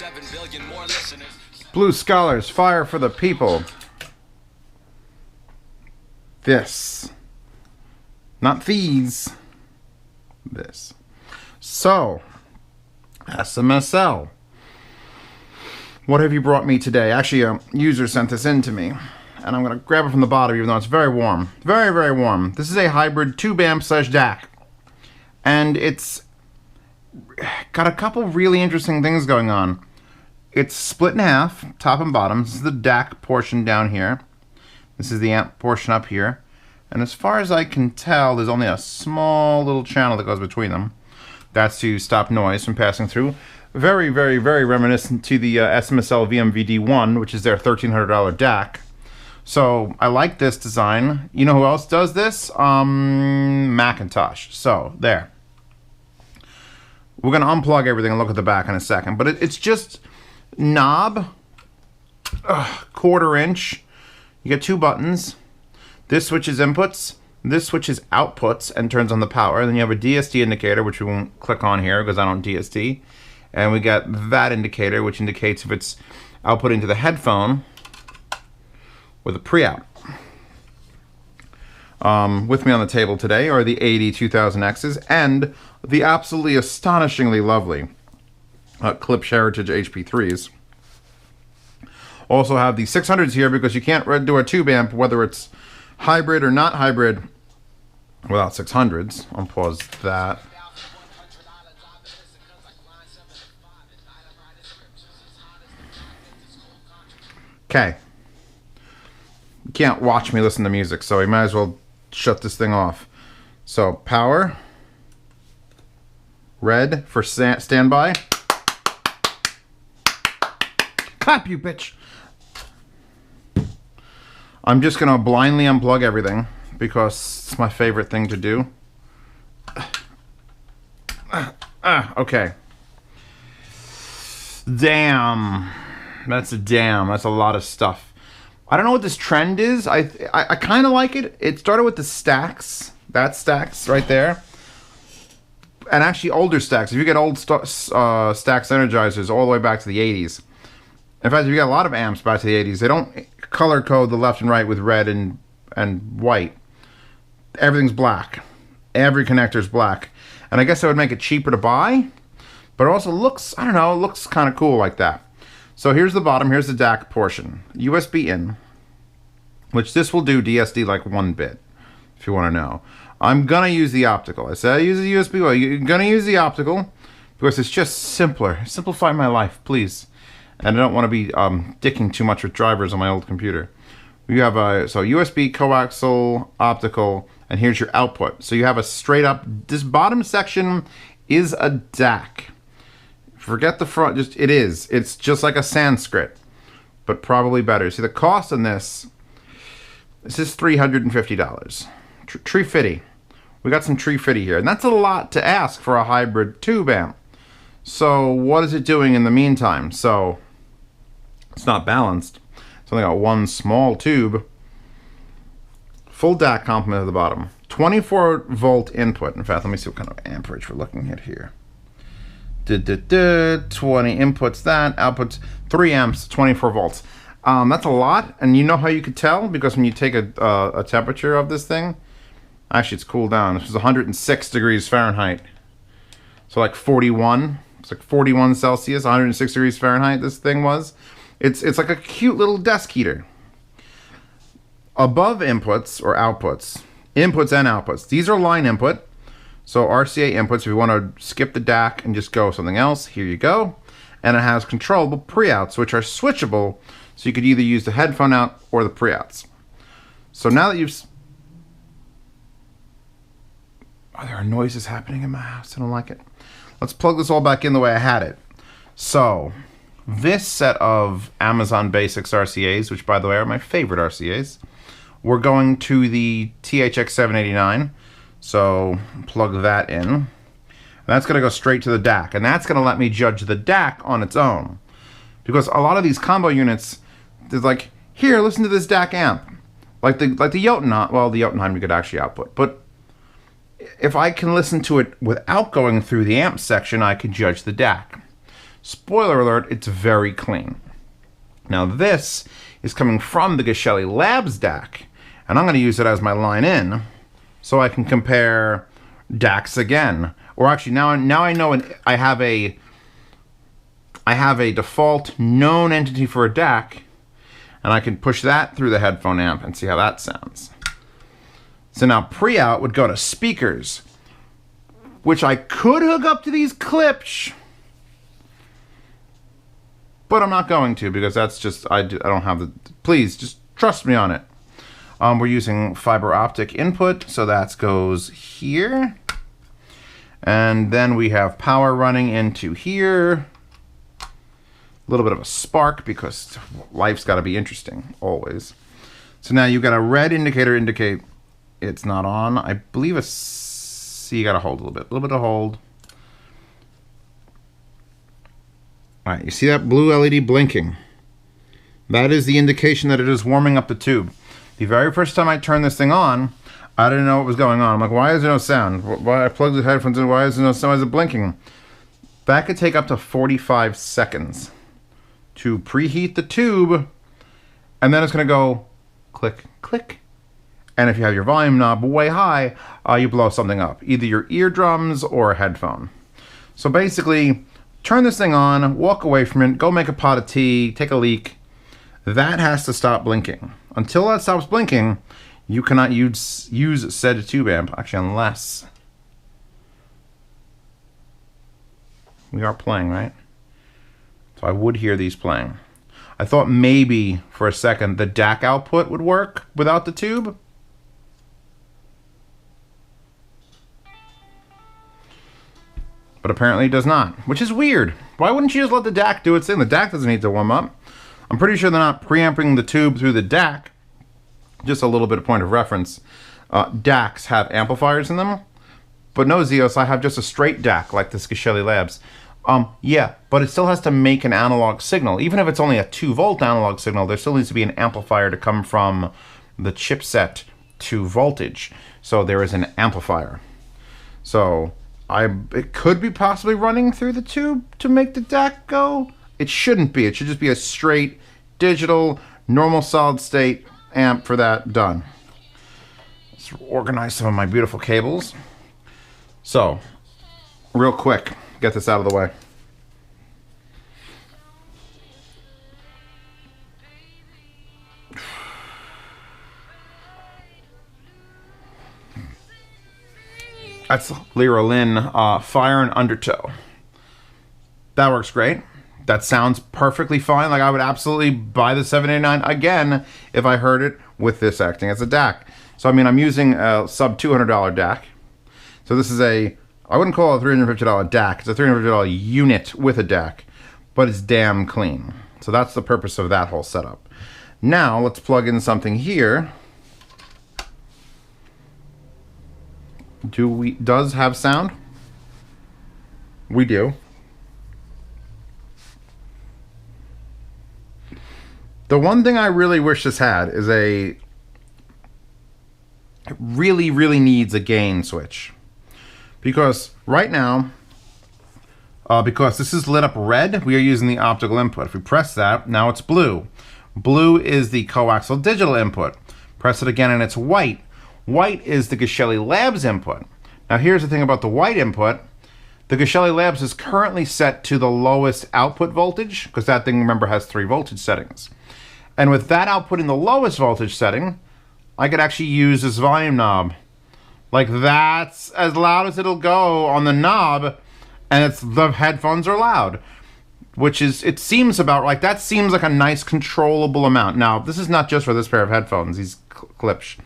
7 billion more listeners. Blue Scholars, fire for the people. This. Not these. This. So, SMSL. What have you brought me today? Actually, a user sent this in to me. And I'm going to grab it from the bottom, even though it's very warm. Very, very warm. This is a hybrid tube amp / DAC. And it's got a couple really interesting things going on. It's split in half, top and bottom. This is the DAC portion down here. This is the amp portion up here. And as far as I can tell, there's only a small little channel that goes between them. That's to stop noise from passing through. Very, very, very reminiscent to the SMSL VMVD1, which is their $1,300 DAC. So I like this design. You know who else does this? Macintosh. So there. We're going to unplug everything and look at the back in a second. But it's just knob, 1/4 inch. You get 2 buttons. This switches inputs. This switches outputs and turns on the power. Then you have a DSD indicator, which we won't click on here because I don't DSD. And we got that indicator, which indicates if it's outputting to the headphone with a pre-out. With me on the table today are the AD2000Xs and the absolutely astonishingly lovely Klipsch Heritage HP3s. Also have the 600s here because you can't do a tube amp, whether it's hybrid or not hybrid, without 600s. I'll pause that. Okay. You can't watch me listen to music, so you might as well shut this thing off. So, power. Red for standby. Clap, you bitch! I'm just going to blindly unplug everything because it's my favorite thing to do. Okay. Damn. That's a lot of stuff. I don't know what this trend is. I kind of like it. It started with the stacks. That stacks right there. And actually older stacks. If you get old stacks energizers all the way back to the 80s. In fact, if you got a lot of amps back to the 80s, they don't color code the left and right with red and white. Everything's black. Every connector's black. And I guess that would make it cheaper to buy. But it also looks, I don't know, it looks kind of cool like that. So here's the bottom, here's the DAC portion. USB in, which this will do DSD like 1 bit, if you want to know. I'm going to use the optical. I said I use the USB. Well, you're going to use the optical because it's just simpler. Simplify my life, please. And I don't want to be dicking too much with drivers on my old computer. You have a USB, coaxial, optical, and here's your output. So you have a straight up, this bottom section is a DAC. Forget the front, it's just like a Sanskrit, but probably better. See the cost on this is $350. Tree Fitty. We got some Tree Fitty here, and that's a lot to ask for a hybrid tube amp. So what is it doing in the meantime? So it's not balanced. It's only got 1 small tube. Full DAC complement at the bottom. 24 volt input. In fact, let me see what kind of amperage we're looking at here. 20 inputs, that outputs 3 amps, 24 volts. That's a lot, and you know how you could tell? Because when you take a temperature of this thing, actually it's cooled down. This was 106 degrees Fahrenheit. So like 41, it's like 41 Celsius, 106 degrees Fahrenheit this thing was. It's like a cute little desk heater. Above inputs or outputs, inputs and outputs. These are line input. So RCA inputs, if you want to skip the DAC and just go something else, here you go. And it has controllable pre-outs, which are switchable, so you could either use the headphone out or the pre-outs. So now that you've... Oh, there are noises happening in my house. I don't like it. Let's plug this all back in the way I had it. So, this set of Amazon Basics RCAs, which by the way are my favorite RCAs, we're going to the THX789. So plug that in. And that's going to go straight to the DAC. And that's going to let me judge the DAC on its own. Because a lot of these combo units, there's like, here, listen to this DAC amp. Like the Jotunheim. Well, the Jotunheim you could actually output. But if I can listen to it without going through the amp section, I can judge the DAC. Spoiler alert, it's very clean. Now this is coming from the Geshelli Labs DAC, and I'm going to use it as my line in so I can compare DACs again. Or actually, now I know I have a default known entity for a DAC, and I can push that through the headphone amp and see how that sounds. So now pre-out would go to speakers, which I could hook up to these clips, but I'm not going to because that's just, I don't have the, please just trust me on it. We're using fiber optic input, so that goes here. And then we have power running into here. A little bit of a spark because life's got to be interesting, always. So now you've got a red indicator indicate it's not on. I believe a C, you got to hold a little bit of hold. All right, you see that blue LED blinking? That is the indication that it is warming up the tube. The very first time I turned this thing on, I didn't know what was going on. I'm like, why is there no sound? Why I plugged the headphones in, why is there no sound? Why is it blinking? That could take up to 45 seconds to preheat the tube, and then it's going to go click, click. And if you have your volume knob way high, you blow something up, either your eardrums or a headphone. So basically, turn this thing on, walk away from it, go make a pot of tea, take a leak. That has to stop blinking. Until that stops blinking, you cannot use said tube amp, actually, unless we are playing, right? So I would hear these playing. I thought maybe for a second the DAC output would work without the tube. But apparently it does not, which is weird. Why wouldn't you just let the DAC do its thing? The DAC doesn't need to warm up. I'm pretty sure they're not preamping the tube through the DAC. Just a little bit of point of reference. DACs have amplifiers in them, but no, Zeos, I have just a straight DAC like this Geshelli Labs. Yeah, but it still has to make an analog signal. Even if it's only a 2-volt analog signal, there still needs to be an amplifier to come from the chipset to voltage. So there is an amplifier. So it could be possibly running through the tube to make the DAC go. It shouldn't be. It should just be a straight digital, normal solid state amp for that done. Let's organize some of my beautiful cables. So, real quick, get this out of the way. That's Lyra Lynn, Fire and Undertow. That works great. That sounds perfectly fine. Like, I would absolutely buy the 789 again if I heard it with this acting as a DAC. So, I mean, I'm using a sub $200 DAC. So this is I wouldn't call it a $350 DAC. It's a $350 unit with a DAC, but it's damn clean. So that's the purpose of that whole setup. Now, let's plug in something here. Does have sound? We do. The one thing I really wish this had is it really needs a gain switch. Because right now, because this is lit up red, we are using the optical input. If we press that, now it's blue. Blue is the coaxial digital input. Press it again and it's white. White is the Geshelli Labs input. Now here's the thing about the white input. The Geshelli Labs is currently set to the lowest output voltage, because that thing, remember, has 3 voltage settings. And with that output in the lowest voltage setting, I could actually use this volume knob. Like, that's as loud as it'll go on the knob, and the headphones are loud. Which is, it seems about, like, that seems like a nice controllable amount. Now, this is not just for this pair of headphones, these clips.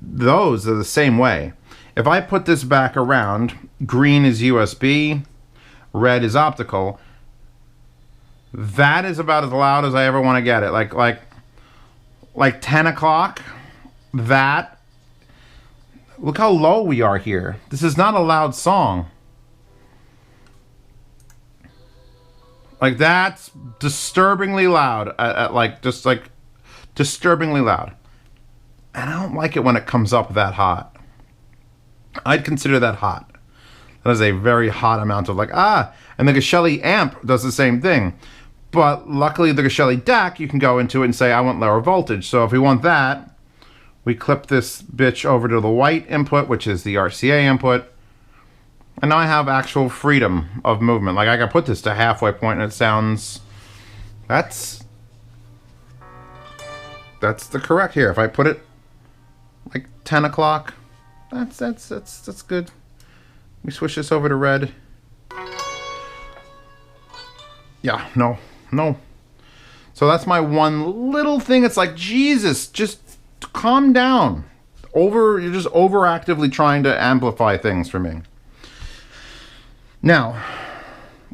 Those are the same way. If I put this back around, green is USB, red is optical, that is about as loud as I ever want to get it. Like 10 o'clock, that, look how low we are here. This is not a loud song. Like, that's disturbingly loud, disturbingly loud. And I don't like it when it comes up that hot. I'd consider that hot. That is a very hot amount of like, and the Geshelli amp does the same thing. But luckily the Geshelli DAC, you can go into it and say, I want lower voltage. So if we want that, we clip this bitch over to the white input, which is the RCA input. And now I have actual freedom of movement. Like I can put this to halfway point and it sounds, that's the correct here. If I put it like 10 o'clock, that's good. Let me switch this over to red. Yeah, no. So that's my one little thing. It's like, Jesus, just calm down. You're just overactively trying to amplify things for me. Now,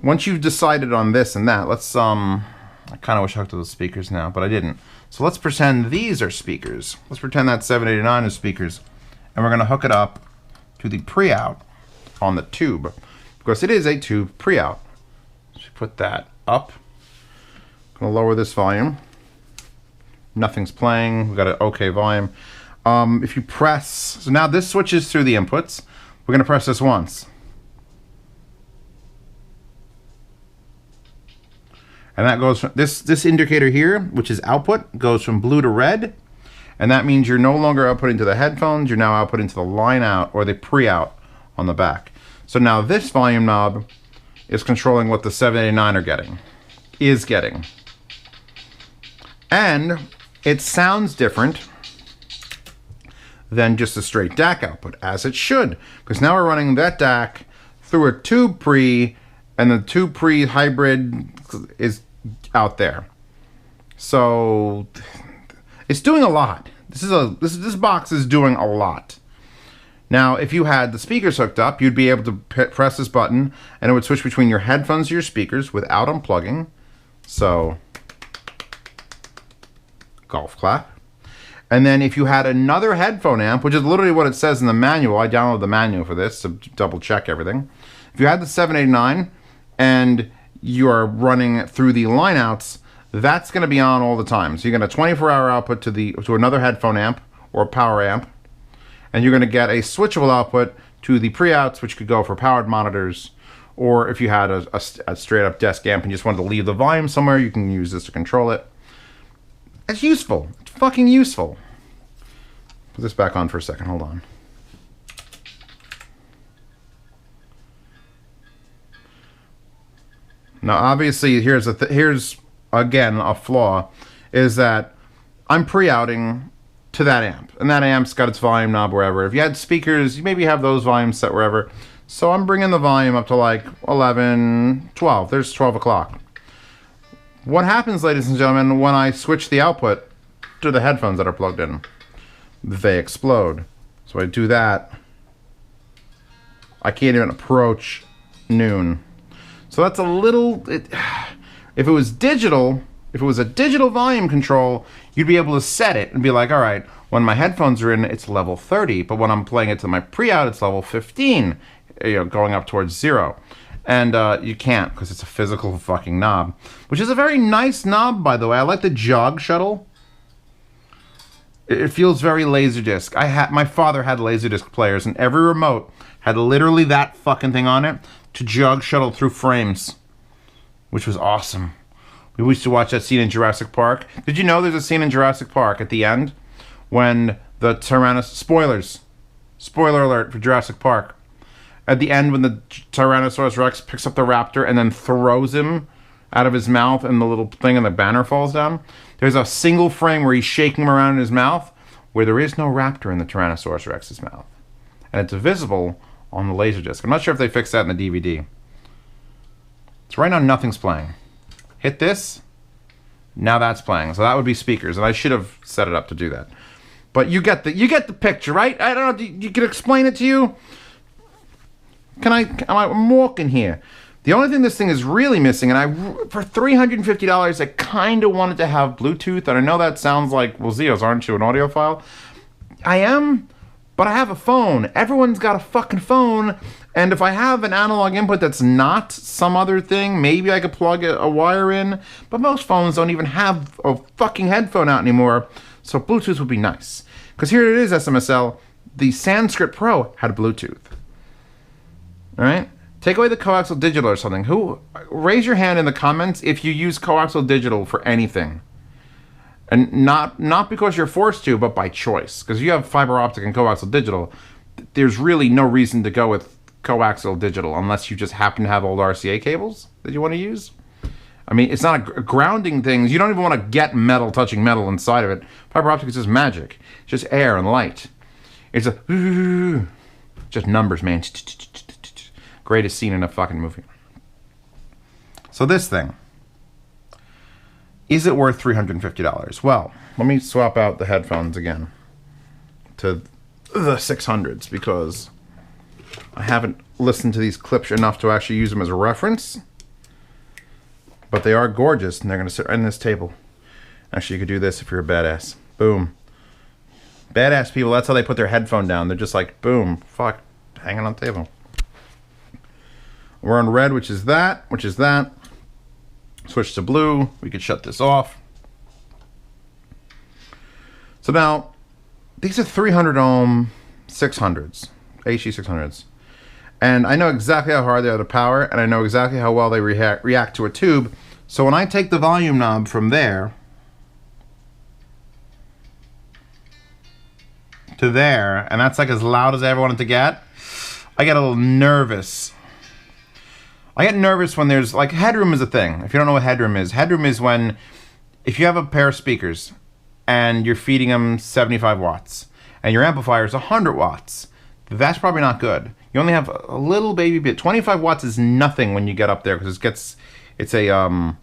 once you've decided on this and that, let's, I kind of wish I hooked to those speakers now, but I didn't. So let's pretend these are speakers. Let's pretend that 789 is speakers. And we're going to hook it up to the pre-out on the tube. Because it is a tube pre-out. So put that up. I'm going to lower this volume. Nothing's playing. We've got an okay volume. If you press... So now this switches through the inputs. We're going to press this once. And that goes from this indicator here, which is output, goes from blue to red. And that means you're no longer outputting to the headphones, you're now outputting to the line out or the pre-out on the back. So now this volume knob is controlling what the 789 is getting. And it sounds different than just a straight DAC output, as it should. Because now we're running that DAC through a tube pre, and the tube pre hybrid is out there. So it's doing a lot. This box is doing a lot. Now, if you had the speakers hooked up, you'd be able to press this button and it would switch between your headphones to your speakers without unplugging. So, golf clap. And then if you had another headphone amp, which is literally what it says in the manual, I downloaded the manual for this to double check everything. If you had the 789 and you are running through the lineouts, that's going to be on all the time. So you're going to 24-hour output to another headphone amp or power amp, and you're going to get a switchable output to the pre-outs, which could go for powered monitors, or if you had a straight-up desk amp and you just wanted to leave the volume somewhere, you can use this to control it. It's useful. It's fucking useful. Put this back on for a second. Hold on. Now, obviously, here's again a flaw, is that I'm pre-outing to that amp, and that amp's got its volume knob wherever. If you had speakers, you maybe have those volumes set wherever. So I'm bringing the volume up to like 11, 12. There's 12 o'clock. What happens, ladies and gentlemen, when I switch the output to the headphones that are plugged in? They explode. So I do that. I can't even approach noon. So that's a little... If it was digital, if it was a digital volume control, you'd be able to set it and be like, all right, when my headphones are in, it's level 30, but when I'm playing it to my pre-out, it's level 15, going up towards 0. And you can't, because it's a physical fucking knob, which is a very nice knob, by the way. I like the jog shuttle. It feels very Laserdisc. My father had Laserdisc players, and every remote had literally that fucking thing on it to jog shuttle through frames, which was awesome. We used to watch that scene in Jurassic Park. Did you know there's a scene in Jurassic Park at the end when the Spoilers. Spoiler alert for Jurassic Park. At the end when the Tyrannosaurus Rex picks up the raptor and then throws him out of his mouth and the little thing and the banner falls down. There's a single frame where he's shaking him around in his mouth where there is no raptor in the Tyrannosaurus Rex's mouth. And it's visible on the Laserdisc. I'm not sure if they fixed that in the DVD. So right now nothing's playing. Hit this. Now that's playing. So that would be speakers, and I should have set it up to do that. But you get the picture, right? I don't know. You can explain it to you. I'm walking here. The only thing this thing is really missing, and for $350, I kind of wanted to have Bluetooth, and I know that sounds like, well, Zeos, aren't you an audiophile? I am, but I have a phone. Everyone's got a fucking phone, and if I have an analog input that's not some other thing, maybe I could plug a wire in, but most phones don't even have a fucking headphone out anymore, so Bluetooth would be nice. Because here it is, SMSL, the Sanskrit Pro had Bluetooth. All right? Take away the coaxial digital or something. Who? Raise your hand in the comments if you use coaxial digital for anything. And not because you're forced to, but by choice. Because if you have fiber optic and coaxial digital, there's really no reason to go with coaxial digital unless you just happen to have old RCA cables that you want to use. I mean, it's not a grounding thing. You don't even want to get metal touching metal inside of it. Fiber optic is just magic. It's just air and light. It's just numbers, man. Greatest scene in a fucking movie. So this thing, is it worth $350? Well, let me swap out the headphones again to the 600s because I haven't listened to these clips enough to actually use them as a reference. But they are gorgeous, and they're going to sit right in this table. Actually, you could do this if you're a badass. Boom. Badass people, that's how they put their headphone down. They're just like, boom, fuck, hanging on the table. We're on red, which is that, Switch to blue. We could shut this off. So now, these are 300 ohm 600s, HE 600s. And I know exactly how hard they are to power, and I know exactly how well they react to a tube. So when I take the volume knob from there to there, and that's like as loud as I ever wanted to get, I get a little nervous. I get nervous when there's, like, headroom is a thing. If you don't know what headroom is when, if you have a pair of speakers and you're feeding them 75 watts and your amplifier is 100 watts, that's probably not good. You only have a little baby bit. 25 watts is nothing when you get up there because it's a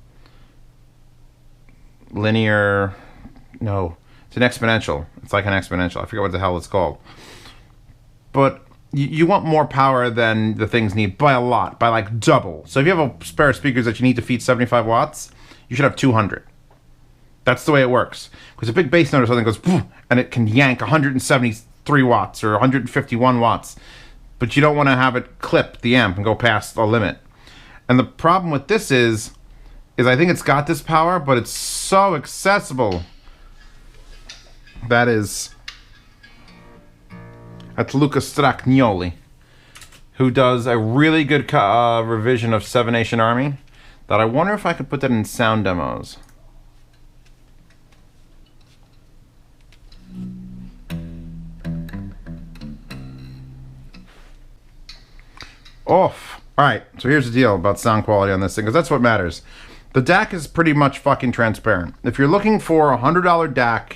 linear, no, it's an exponential. It's like an exponential. I forget what the hell it's called. But you want more power than the things need by a lot, by like double. So if you have a pair of speakers that you need to feed 75 watts, you should have 200. That's the way it works. Because a big bass note or something goes, and it can yank 173 watts or 151 watts. But you don't want to have it clip the amp and go past the limit. And the problem with this is I think it's got this power, but it's so accessible. That's Luca Stragnoli, who does a really good revision of Seven Nation Army that I wonder if I could put that in sound demos. Off. Alright, so here's the deal about sound quality on this thing, because that's what matters. The DAC is pretty much fucking transparent. If you're looking for a $100 DAC,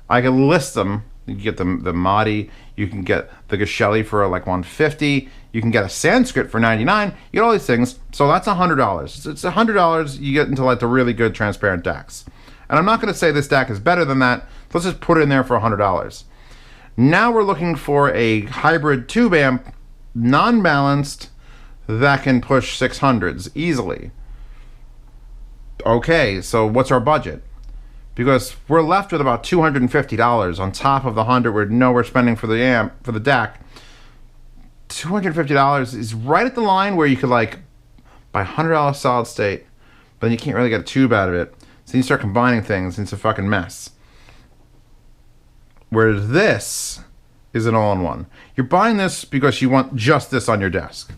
I can list them. You can get the Madi, you can get the Geshelli for like $150, you can get a Sanskrit for $99, you get all these things, so that's $100. It's $100 you get into like the really good transparent DACs. And I'm not going to say this DAC is better than that, so let's just put it in there for $100. Now we're looking for a hybrid tube amp, non-balanced, that can push 600s easily. Okay, so what's our budget? Because we're left with about $250 on top of the 100 we're spending for the amp, for the DAC. $250 is right at the line where you could like buy $100 solid state, but then you can't really get a tube out of it. So you start combining things and it's a fucking mess. Whereas this is an all-in-one. You're buying this because you want just this on your desk.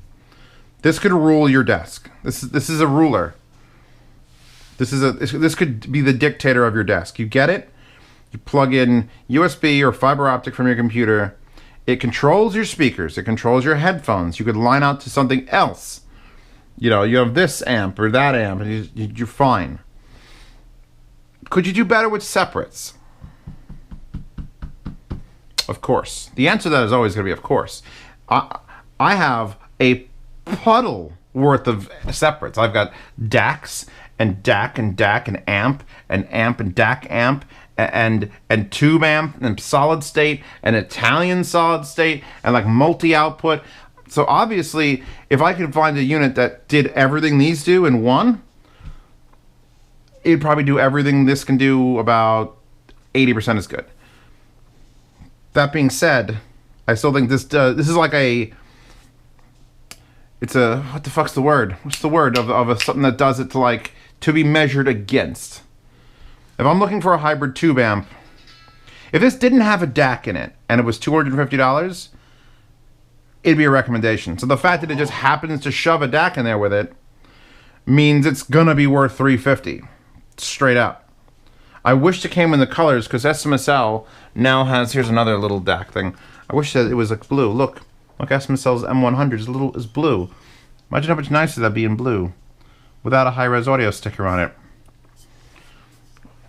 This could rule your desk. This is a ruler. This could be the dictator of your desk. You get it? You plug in USB or fiber optic from your computer. It controls your speakers. It controls your headphones. You could line out to something else. You know, you have this amp or that amp, and you're fine. Could you do better with separates? Of course. The answer to that is always going to be of course. I have a puddle worth of separates. I've got DACs and DAC and DAC and amp and DAC amp and tube amp and solid state and Italian solid state and like multi-output. So obviously, if I could find a unit that did everything these do in one, it'd probably do everything this can do about 80% as good. That being said, I still think this is like a, it's a, what the fuck's the word? What's the word of something that does it to like, to be measured against? If I'm looking for a hybrid tube amp, if this didn't have a DAC in it and it was $250, it'd be a recommendation. So the fact that it just happens to shove a DAC in there with it means it's gonna be worth $350, straight up. I wish it came in the colors, because SMSL now has, here's another little DAC thing. I wish that it was like blue. Look SMSL's M100 is blue. Imagine how much nicer that'd be in blue, without a high-res audio sticker on it.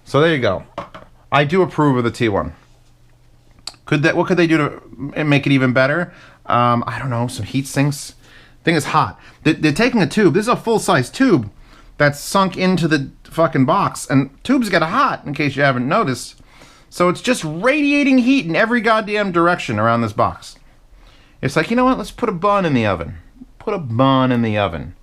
So there you go. I do approve of the T1. What could they do to make it even better? I don't know, some heat sinks. Thing is hot. They're taking a tube. This is a full-size tube that's sunk into the fucking box, and tubes get hot, in case you haven't noticed. So it's just radiating heat in every goddamn direction around this box. It's like, you know what? Let's put a bun in the oven. Put a bun in the oven.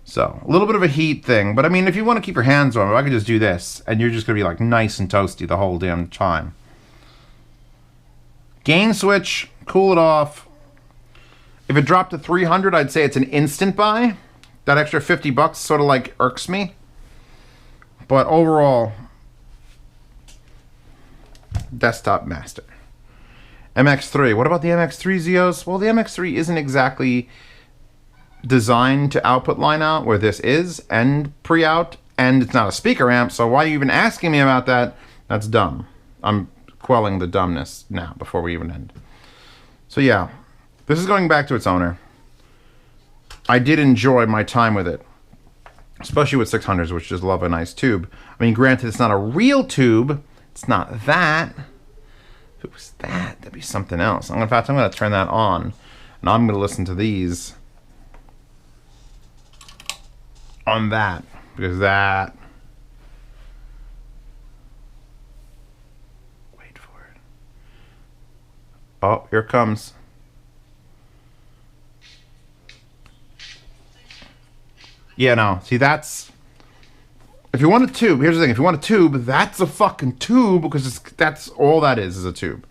So, a little bit of a heat thing, but I mean, if you want to keep your hands warm, I could just do this, and you're just going to be like nice and toasty the whole damn time. Gain switch, cool it off. If it dropped to 300, I'd say it's an instant buy. That extra 50 bucks sort of like irks me. But overall, desktop master. MX3. What about the MX3 Zeos? Well, the MX3 isn't exactly designed to output line out, where this is, and pre-out, and it's not a speaker amp, so why are you even asking me about that? That's dumb. I'm quelling the dumbness now, before we even end. So yeah, this is going back to its owner. I did enjoy my time with it, especially with 600s, which just love a nice tube. I mean, granted, it's not a real tube. It's not that. If it was that, that'd be something else. In fact, I'm going to turn that on, and I'm going to listen to these on that, because that, wait for it. Oh, here it comes. Yeah, no, see, that's, if you want a tube, here's the thing, if you want a tube, that's a fucking tube, because that's all that is a tube.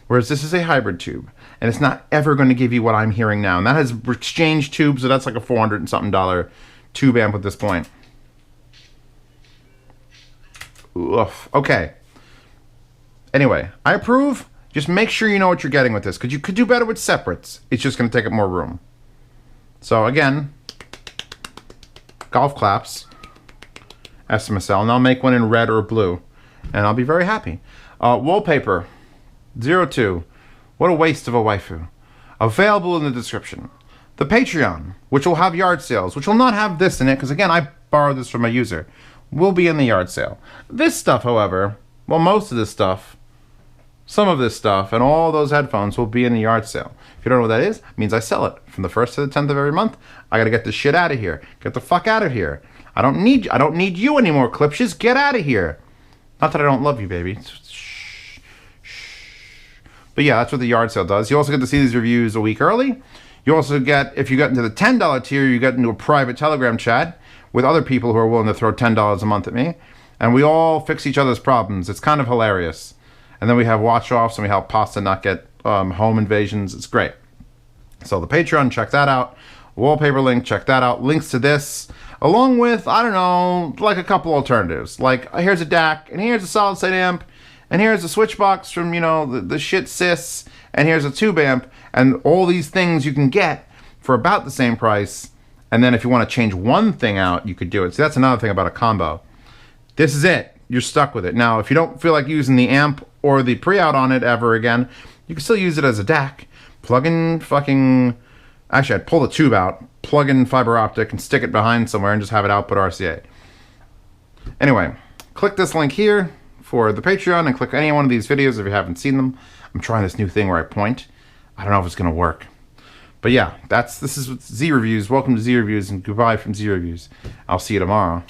Whereas this is a hybrid tube, and it's not ever going to give you what I'm hearing now, and that has exchange tubes, so that's like a $400 and something tube amp at this point. Oof. Okay. Anyway, I approve. Just make sure you know what you're getting with this, because you could do better with separates. It's just going to take up more room. So again, golf claps, SMSL, and I'll make one in red or blue, and I'll be very happy. Wallpaper, 02. What a waste of a waifu. Available in the description. The Patreon, which will have yard sales, which will not have this in it, because again, I borrowed this from a user, will be in the yard sale. This stuff, however, well, most of this stuff, some of this stuff, and all those headphones will be in the yard sale. If you don't know what that is, it means I sell it. From the 1st to the 10th of every month, I gotta get this shit out of here. Get the fuck out of here. I don't need you anymore, Clips. Just get out of here. Not that I don't love you, baby. Shh. But yeah, that's what the yard sale does. You also get to see these reviews a week early. You also get, if you get into the $10 tier, you get into a private Telegram chat with other people who are willing to throw $10 a month at me. And we all fix each other's problems. It's kind of hilarious. And then we have watch-offs, and we help Pasta not get home invasions. It's great. So the Patreon, check that out. Wallpaper link, check that out. Links to this, along with, I don't know, like a couple alternatives. Like, here's a DAC, and here's a solid-state amp, and here's a switch box from, you know, the shit sis, and here's a tube amp, and all these things you can get for about the same price. And then if you want to change one thing out, you could do it. See, that's another thing about a combo. This is it. You're stuck with it. Now, if you don't feel like using the amp or the pre-out on it ever again, you can still use it as a DAC. Plug in fucking... Actually, I'd pull the tube out, plug in fiber optic, and stick it behind somewhere and just have it output RCA. Anyway, click this link here for the Patreon, and click any one of these videos if you haven't seen them. I'm trying this new thing where I point. I don't know if it's going to work. But yeah, this is Z Reviews. Welcome to Z Reviews, and goodbye from Z Reviews. I'll see you tomorrow.